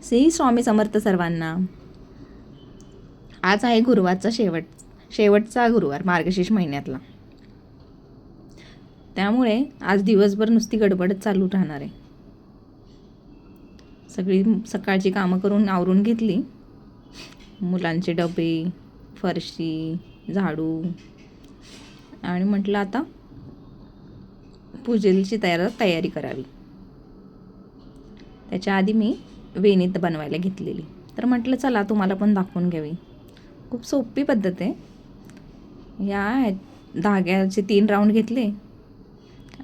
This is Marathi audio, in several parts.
श्री स्वामी समर्थ सर्वांना. आज आहे गुरुवारचा शेवटचा गुरुवार मार्गशीर्ष महिन्यातला. त्यामुळे आज दिवसभर नुसती गडबडच चालू राहणार आहे. सगळी सकाळची कामं करून आवरून घेतली. मुलांचे डबे, फरशी, झाडू, आणि म्हटलं आता पूजेची तयारी करावी. त्याच्या आधी मी वेणीत बनवायला घेतलेली, तर म्हटलं चला तुम्हाला पण दाखवून घ्यावी. खूप सोपी पद्धत आहे. या धाग्याचे 3 राऊंड घेतले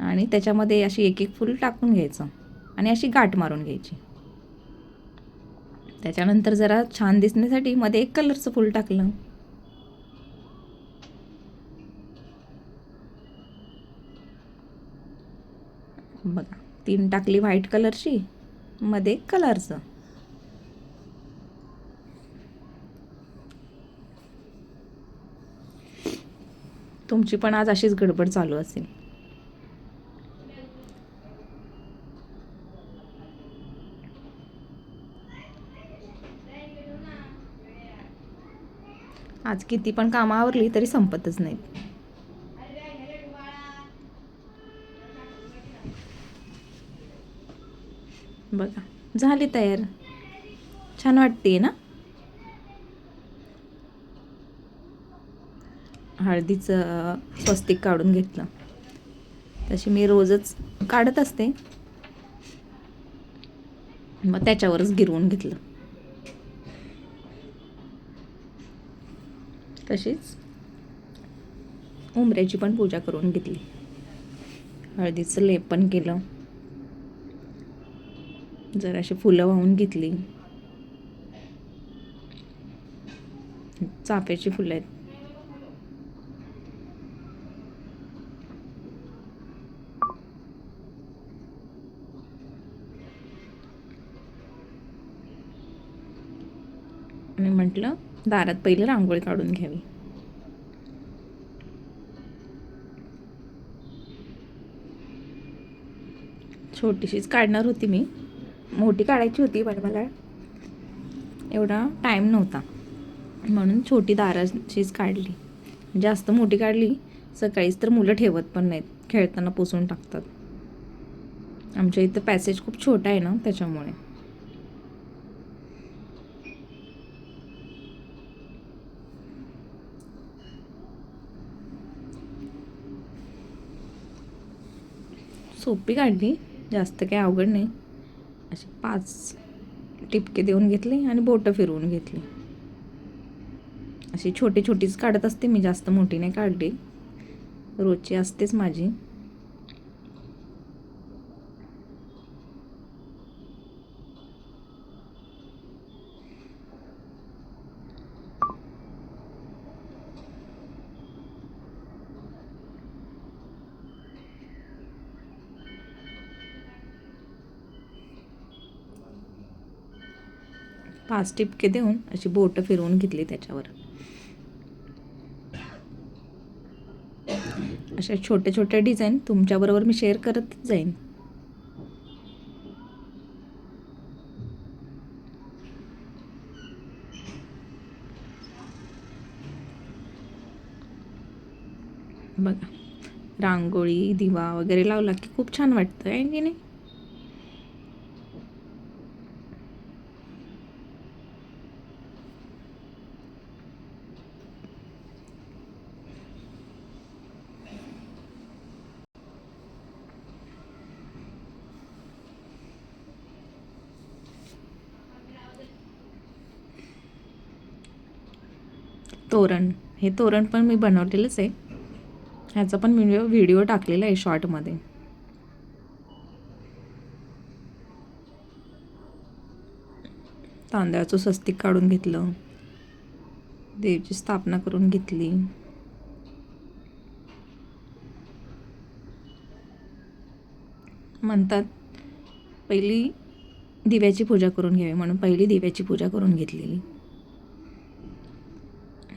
आणि त्याच्यामध्ये अशी एक फूल टाकून घ्यायचं आणि अशी गाठ मारून घ्यायची. त्याच्यानंतर जरा छान दिसण्यासाठी मध्ये एक कलरचं फूल टाकलं. बघा 3 टाकली व्हाईट कलरची, मध्ये कलरचं. तुमची पण आज अशीच गडबड चालू असेल. आज किती पण कामं आवरली तरी संपतच नाहीत. बघा झाली तयार. छान वाटते ना. हळदीचं स्वस्तिक काढून घेतलं. तशी मी रोजच काढत असते, मग त्याच्यावरच गिरवून घेतलं. तशीच उंबऱ्याची पण पूजा करून घेतली. हळदीचं लेपन केलं. जराशी फुलं वाहून घेतली. चाफ्याची फुलं आहेत. आणि म्हटलं दारात पहिले रांगोळी काढून घ्यावी. छोटीशीच काढणार होती मी, मोठी काढायची होती पण मला एवढा टाईम नव्हता, म्हणून छोटी दाराचीच काढली. जास्त मोठी काढली सकाळीच तर मुलं ठेवत पण नाहीत, खेळताना पुसून टाकतात. आमच्या इथं पॅसेज खूप छोटा आहे ना, त्याच्यामुळे. सोपी काढली, जास्त काही अवघड नाही. असे 5 टिपके देऊन घेतले आणि बोटं फिरवून घेतली. अशी छोटी छोटीच काढत असते मी, जास्त मोठी नाही काढली. रोजची असतेच माझी. पाच टिपके देऊन अशी बोटं फिरवून घेतली त्याच्यावर. अशा छोट्या छोट्या डिझाईन तुमच्याबरोबर मी शेअर करत जाईन. बघा रांगोळी, दिवा वगैरे लावला की खूप छान वाटतं आहे की नाही. तोरण, हे तोरण पण मी बनवलेलंच आहे. ह्याचा पण व्हिडिओ टाकलेला आहे शॉर्टमध्ये. तांदळाचं स्वस्तिक काढून घेतलं. देवीची स्थापना करून घेतली. म्हणतात पहिली दिव्याची पूजा करून घ्यावी, म्हणून पहिली दिव्याची पूजा करून घेतलेली.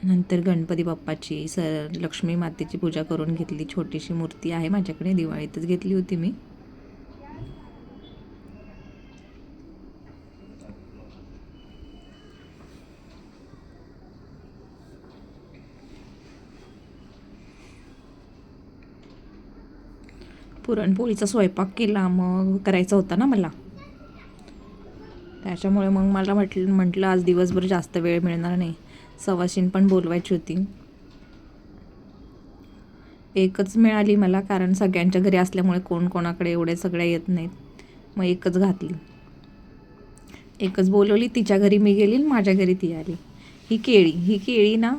नंतर गणपती बाप्पाची, लक्ष्मी मातेची पूजा करून घेतली. छोटीशी मूर्ती आहे माझ्याकडे, दिवाळीतच घेतली होती मी. पुरणपोळीचा स्वयंपाक केला, मग करायचा होता ना मला. त्याच्यामुळे मग मला म्हटलं आज दिवसभर जास्त वेळ मिळणार नाही. सवाशीण पण बोलवायची होती. एकच मिळाली मला, कारण सगळ्यांच्या घरी असल्यामुळे कोण कोणाकडे एवढे सगळ्या येत नाहीत. मग एकच घातली, एकच बोलवली. तिच्या घरी मी गेली, माझ्या घरी ती आली. ही केळी ना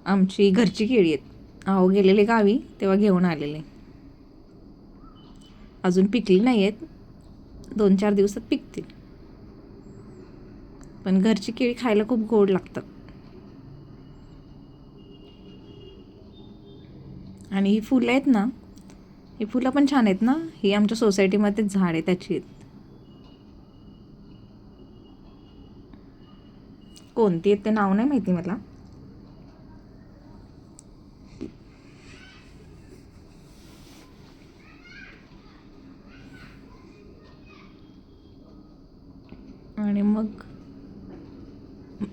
आमची घरची केळी आहेत. अहो गेलेले गावी तेव्हा घेऊन आलेले. अजून पिकली नाही आहेत, 2-4 दिवसात पिकतील. पण घरची केळी खायला खूप गोड लागतात. आणि ही फुलं आहेत ना, ही फुलं पण छान आहेत ना. ही आमच्या सोसायटीमध्येच झाड आहे त्याची आहेत. कोणती आहेत ते नाव नाही माहिती मला. आणि मग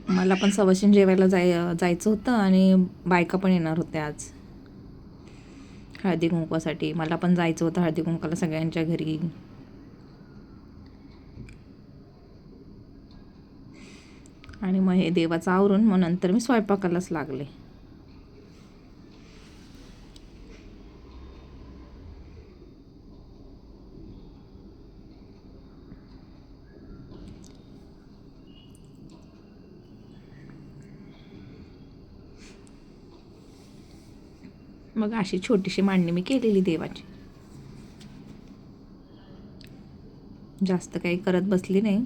मला पण सवाशीण जेवायला जायचं होतं आणि बायका पण येणार होत्या आज हळदी कुंकवासाठी. मला पण जायचं होतं हळदी कुंकवाला सगळ्यांच्या घरी. आणि मग हे देवाचं आवरून मग नंतर मी स्वयंपाकालाच लागले. मग अशी छोटीशी मांडणी मी केलेली देवाची. जास्त काही करत बसली नाही.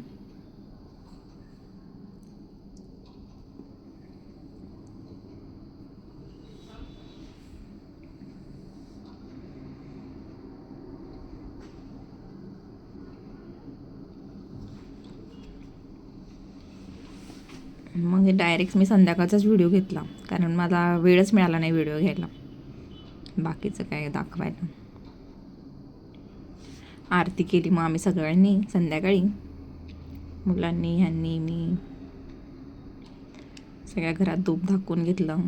मग डायरेक्ट मी संध्याकाळचाच व्हिडिओ घेतला, कारण मला वेळच मिळाला नाही व्हिडिओ घ्यायला, बाकीचं काय दाखवायला. आरती केली मग आम्ही सगळ्यांनी संध्याकाळी, मुलांनी, ह्यांनी, मी. सगळ्या घरात धूप दाखवून घेतलं.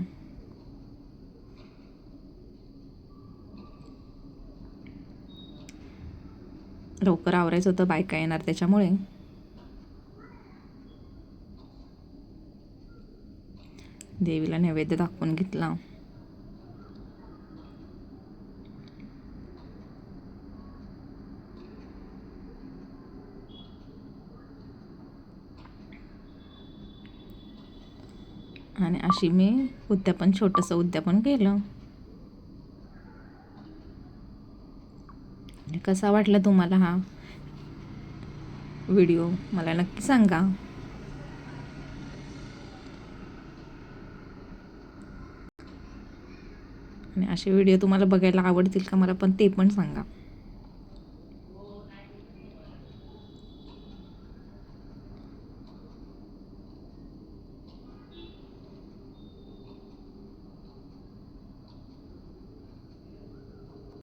लवकर आवरायचं होतं, बायका येणार त्याच्यामुळे. देवीला नैवेद्य दाखवून घेतला. आणि अशी मी उद्यापन, छोटंसं उद्यापन केलं. कसा वाटला तुम्हाला हा व्हिडिओ मला नक्की सांगा. आणि असे व्हिडिओ तुम्हाला बघायला आवडतील का मला पण ते पण सांगा.